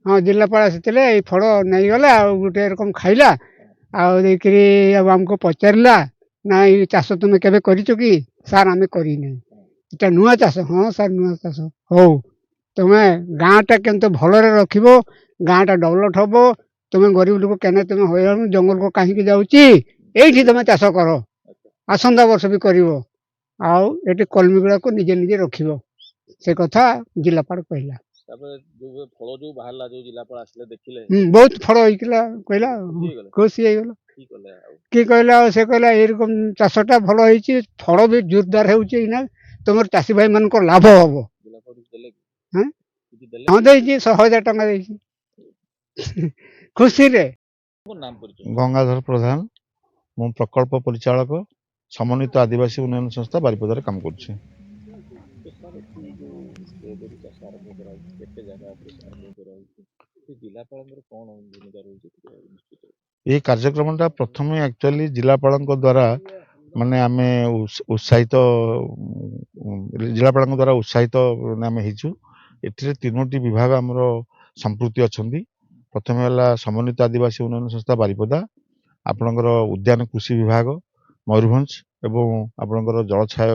हाँ जिलापाल आसिले ये फल नहीं गला गोटे रकम खाइला आउरी आमको पचारा ना ये चाष तुम के कि सार आम कर नुआ चाष हाँ सार नुआ चाष हो तुम्हें गाँटा के भल रख गाँटा डेभलप हम तुम गरीब लोक के तुम हईराण जंगल को कहीं जाऊँगी तुम चाष कर आसंता वर्ष भी कर कलमी गुड़ा को निजे निजे रख से कथा जिलापाल कहला बहुत फल होता कहला खुशी होगला किए कहला से कहला एरकम चाषटा भल हो फल भी जोरदार होना तुम चाषी भाई मान लाभ हम हाँ दे 100,000 टका खुशी रे गंगाधर प्रधान मु प्रकल्प परिचालक समन्वित आदिवासी उन्नयन संस्था बारिपदार काम कर ये कार्यक्रम प्रथम एक्चुअली जिलापाल द्वारा माने आम उत्साहित जिलापाल द्वारा उत्साहित आम हो तीनोटी विभाग आमर संपृक्ति अच्छा प्रथम है समन्वित आदिवासी उन्नयन संस्था बारिपदा आपणकर उद्यान कृषि विभाग मयूरभंज एवं आपणकर जलछाया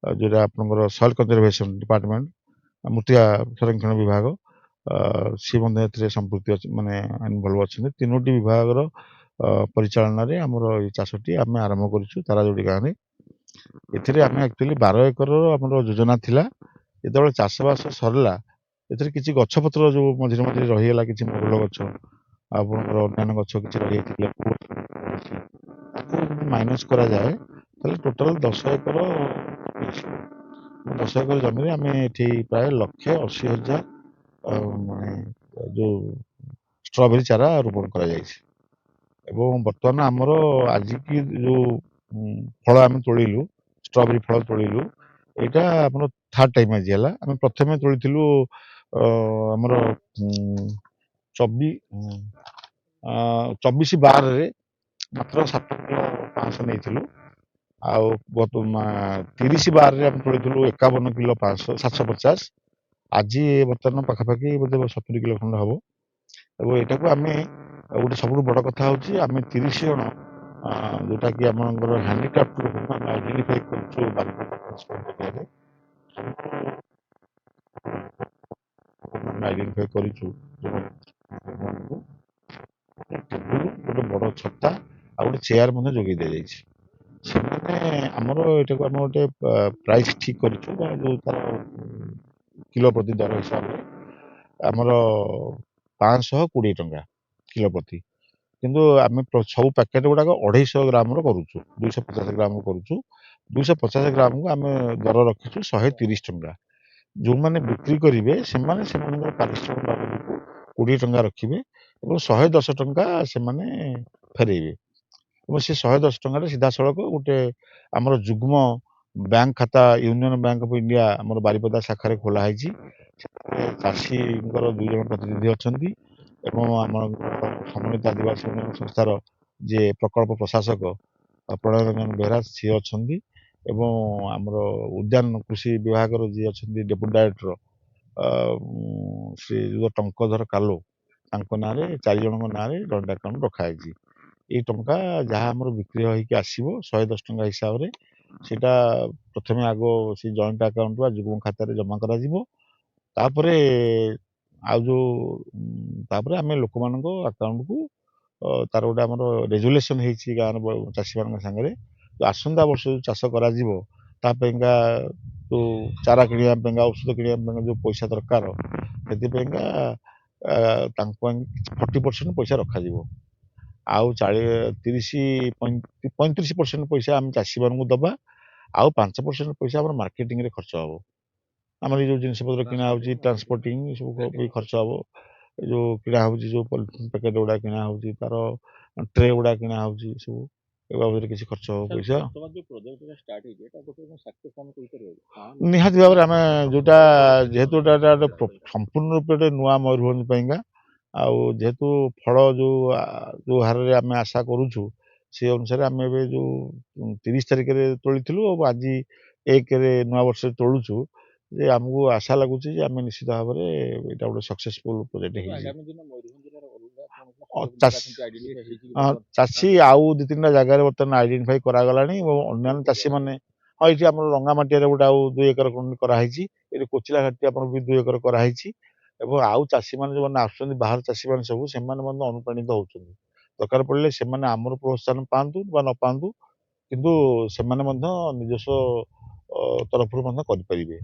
जोटा आपणकर सॉइल कंजर्वेशन डिपार्टमेंट मूर्तिया संरक्षण विभाग सी संपृक्ति माने इनवॉल्व अच्छा तीनोटी विभाग परिचालन आमर ये चाषटी आम आरंभ करूँ ताराजोड़ी गाँव में एथिरे आम एक्चुअली 12 एकर आमर योजना थिला जो चाषबास सरला एथिरे किछि गछपत्र जो मझिरे मझिरे रहीगला किछि मरुल गछ आपणकर अन्य गछ किछि रही माइनस करा जाए ताले टोटल 10 एकर 10 एकर जमीन आम एठी प्राय 1,80,000 माने जो स्ट्रॉबेरी चारा रोपण करा जायछि एवं बर्तमान आमर आज की जो फल आम तोड़िलु स्ट्रॉबेरी फल तोड़िलु यहाँ आम थर्ड टाइम आज है आम प्रथम तोड़ी आमर 24/12 मात्र 7,500 नहीं आउ 30/12 आम तोड़ी 51 किलो 750 आज बर्तमान पाखापाखि बोधे 70 किलो खंड हम और यहाँ को आम गोटे सब बड़ कथा हूँ आम 30 जन जोटा कि आम हैंडिक्राफ्ट लोक आइडेंटिफाई आइडेंटिफाई कर गोटे बड़ छता आ गोटे चेयर जोगे दि जाइए आमर यहाँ को आम गोटे प्राइस ठीक कर जो तार किलो प्रति दर हिसाब से आमर 520 टंका किलो प्रति किंतु आम सब पैकेट गुड़ाक 250 ग्राम करुचु 250 ग्राम करुचु 250 ग्राम को आम दर रखीचु 130 टंका जो मैंने बिक्री करेंगे से पारिश्रमिक बाबद को 20 टंका रखिए और 110 टंका से फेरेबे और से 110 टंका सीधा सड़क गोटे आमर जुग्म बैंक खाता यूनियन बैंक ऑफ इंडिया आमर बारिपदा शाखा खोलाई चाषी 2 जन प्रतिनिधि अच्छा आम समन्वित आदिवासी उन्नयन संस्थार जे प्रकल्प प्रशासक प्रणय रंजन बेहरा सी अच्छा आमर उद्यान कृषि विभाग जी अच्छा डेपुटी डायरेक्टर श्री टंकधर कालो ना 4 जन ना जॉइंट अकाउंट रखाई ये टंका जहाँ आम बिक्री होगी आसो 110 टंका हिसाब से सीटा प्रथम आग से जॉइंट अकाउंट बा जुग्म खाता जमा करा तापर आउ जो आम लोक मान अकाउंट को तार गोटे आम रेजुलेसन हो गाँव चाषी मान सागर जो आसंता वर्ष जो चाष कर जो चारा कि औषध कि जो पैसा दरकार से 40% पैसा रखा आउ 35% पैसा आम चाषी मान दबा आउ 5% पैसा आम मार्केटिंग रे खर्च हम आम जो जिन किना हो ट्रांसपोर्टिंग सब भी खर्च हम जो किना हो जो पॉलिथिन पैकेट गुड़ा किना हो तार ट्रे गुड़ा किना हो सब ए किसी खर्च हो पैसा निहाती भाव आम जोटा जेहेतु संपूर्ण रूप से नुआ मयूरभंज आउ जेहेतु फल जो जो हार में आम आशा करुचु से अनुसार आम जो 30 तारिख में तोली आज 1 नुआ वर्ष तोलुचु ଯେ ଆମକୁ ଆଶା ଲାଗୁଛି ଯେ ଆମେ ନିଶ୍ଚିତ ଭାବରେ ଏଇଟା ଗୋଟେ ସକ୍ସେସଫୁଲ ପ୍ରୋଜେକ୍ଟ ହେଇଯିବ। ଚାଷୀ ଆଉ 2-3ଟା ଜାଗାରେ ବର୍ତ୍ତମାନ ଆଇଡେଣ୍ଟିଫାଇ କରାଗଲାଣି ଏବଂ ଅନ୍ୟାନ୍ୟ ଚାଷୀମାନେ ହଁ ଏଇଠି ଆମର ରଙ୍ଗାମାଟିଆରେ ଗୋଟେ ଆଉ 2 ଏକର ଖଣ୍ଡେ କରାହେଇଛି, ଏଠି କୋଚିଲା ଘାଟି ଆମର ବି 2 ଏକର କରାହେଇଛି ଏବଂ ଆଉ ଚାଷୀମାନେ ଯେଉଁମାନେ ଆସୁଛନ୍ତି ବାହାର ଚାଷୀମାନେ ସବୁ ସେମାନେ ମଧ୍ୟ ଅନୁପ୍ରାଣିତ ହଉଛନ୍ତି। ଦରକାର ପଡ଼ିଲେ ସେମାନେ ଆମର ପ୍ରୋତ୍ସାହନ ପାଆନ୍ତୁ ବା ନ ପାଆନ୍ତୁ କିନ୍ତୁ ସେମାନେ ମଧ୍ୟ ନିଜସ୍ୱ ତରଫରୁ ମଧ୍ୟ କରିପାରିବେ।